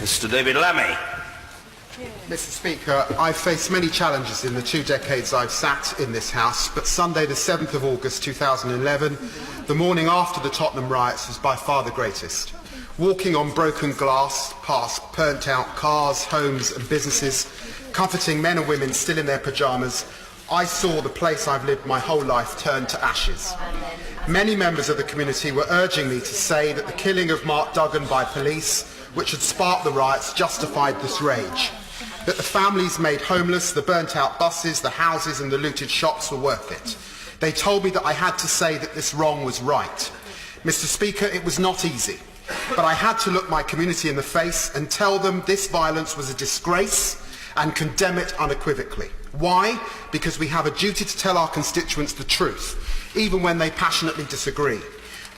Mr. David Lammy. Mr. Speaker, I've faced many challenges in the 2 decades I've sat in this House, but Sunday the 7th of August 2011, the morning after the Tottenham riots, was by far the greatest. Walking on broken glass, past burnt-out cars, homes and businesses, comforting men and women still in their pyjamas, I saw the place I've lived my whole life turn to ashes. Many members of the community were urging me to say that the killing of Mark Duggan by police, which had sparked the riots, justified this rage. That the families made homeless, the burnt-out buses, the houses and the looted shops were worth it. They told me that I had to say that this wrong was right. Mr. Speaker, it was not easy, but I had to look my community in the face and tell them this violence was a disgrace and condemn it unequivocally. Why? Because we have a duty to tell our constituents the truth, even when they passionately disagree.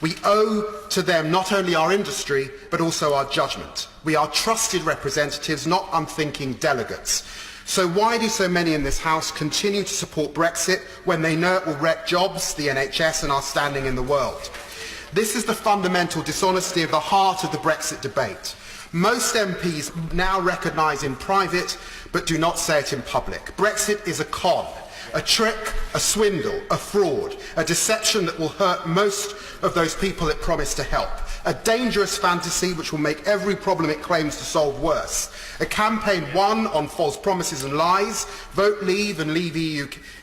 We owe to them not only our industry, but also our judgment. We are trusted representatives, not unthinking delegates. So why do so many in this House continue to support Brexit when they know it will wreck jobs, the NHS and our standing in the world? This is the fundamental dishonesty of the heart of the Brexit debate. Most MPs now recognise in private, but do not say it in public. Brexit is a con. A trick, a swindle, a fraud, a deception that will hurt most of those people it promised to help. A dangerous fantasy which will make every problem it claims to solve worse. A campaign won on false promises and lies. Vote Leave and Leave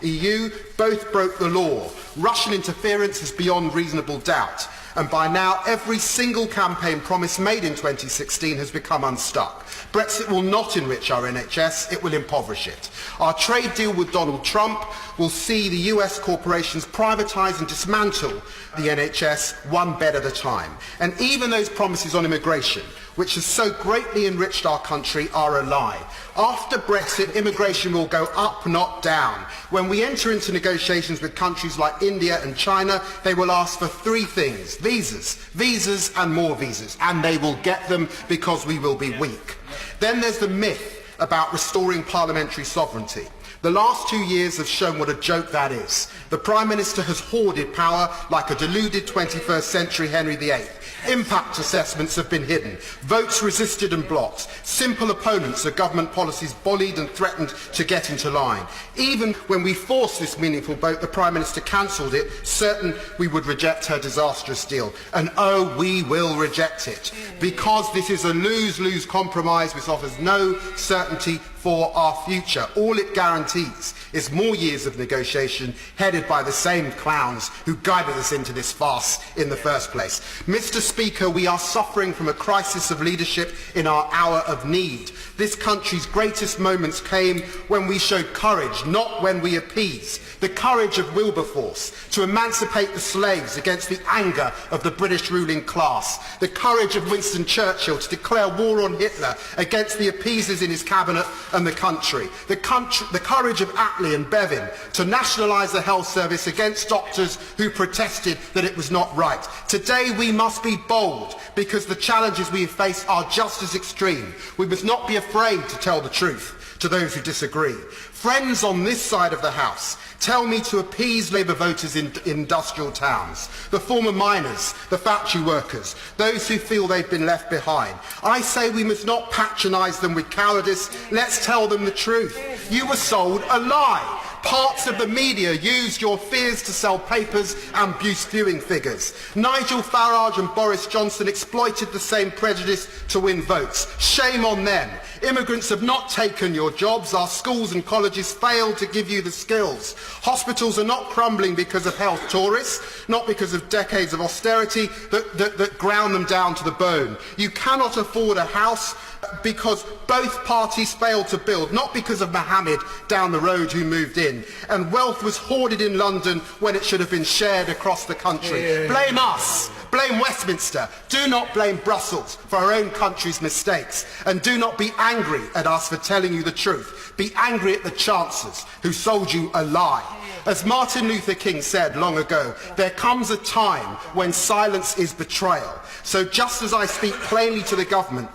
EU both broke the law. Russian interference is beyond reasonable doubt. And by now, every single campaign promise made in 2016 has become unstuck. Brexit will not enrich our NHS, it will impoverish it. Our trade deal with Donald Trump will see the US corporations privatise and dismantle the NHS one bed at a time. And even those promises on immigration, which has so greatly enriched our country, are a lie. After Brexit, immigration will go up, not down. When we enter into negotiations with countries like India and China, they will ask for 3 things: visas, visas and more visas. And they will get them because we will be weak. Then there's the myth about restoring parliamentary sovereignty. The last 2 years have shown what a joke that is. The Prime Minister has hoarded power like a deluded 21st century Henry VIII. Impact assessments have been hidden, votes resisted and blocked, simple opponents of government policies bullied and threatened to get into line. Even when we forced this meaningful vote, the Prime Minister cancelled it, certain we would reject her disastrous deal. And oh, we will reject it, because this is a lose-lose compromise which offers no certainty for our future. All it guarantees is more years of negotiation headed by the same clowns who guided us into this farce in the first place. Mr. Speaker, we are suffering from a crisis of leadership in our hour of need. This country's greatest moments came when we showed courage, not when we appeased. The courage of Wilberforce to emancipate the slaves against the anger of the British ruling class. The courage of Winston Churchill to declare war on Hitler against the appeasers in his cabinet and the country. The courage of Attlee and Bevin to nationalise the health service against doctors who protested that it was not right. Today we must be bold, because the challenges we face are just as extreme. We must not be afraid to tell the truth to those who disagree. Friends on this side of the House tell me to appease Labour voters in industrial towns, the former miners, the factory workers, those who feel they've been left behind. I say we must not patronise them with cowardice. Let's tell them the truth. You were sold a lie. Parts of the media used your fears to sell papers and boost viewing figures. Nigel Farage and Boris Johnson exploited the same prejudice to win votes. Shame on them. Immigrants have not taken your jobs. Our schools and colleges failed to give you the skills. Hospitals are not crumbling because of health tourists, not because of decades of austerity that ground them down to the bone. You cannot afford a house because both parties failed to build, not because of Mohammed down the road who moved in. And wealth was hoarded in London when it should have been shared across the country. Yeah. Blame us. Blame Westminster. Do not blame Brussels for our own country's mistakes. And do not be angry at us for telling you the truth. Be angry at the chancellors who sold you a lie. As Martin Luther King said long ago, there comes a time when silence is betrayal. So just as I speak plainly to the government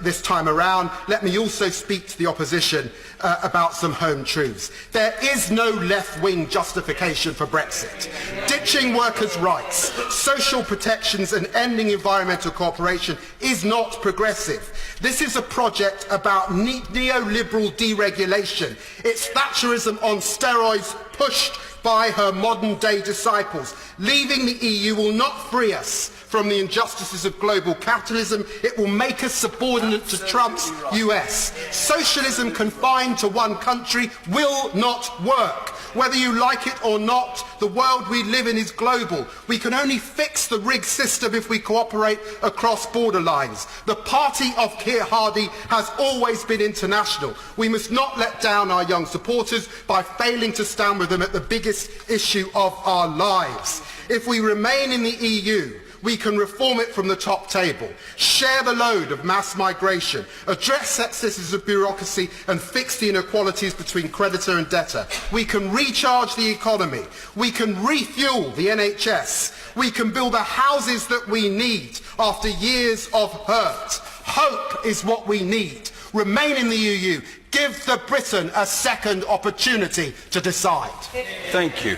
this time around, let me also speak to the opposition about some home truths. There is no left-wing justification for Brexit. Ditching workers' rights, social protections and ending environmental cooperation is not progressive. This is a project about neoliberal deregulation. It's Thatcherism on steroids pushed by her modern-day disciples. Leaving the EU will not free us from the injustices of global capitalism. It will make us subordinate to Trump's US. Socialism confined to one country will not work. Whether you like it or not, the world we live in is global. We can only fix the rigged system if we cooperate across border lines. The party of Keir Hardie has always been international. We must not let down our young supporters by failing to stand with them at the biggest issue of our lives. If we remain in the EU, we can reform it from the top table, share the load of mass migration, address excesses of bureaucracy and fix the inequalities between creditor and debtor. We can recharge the economy. We can refuel the NHS. We can build the houses that we need after years of hurt. Hope is what we need. Remain in the EU. Give the Britain a second opportunity to decide. Thank you.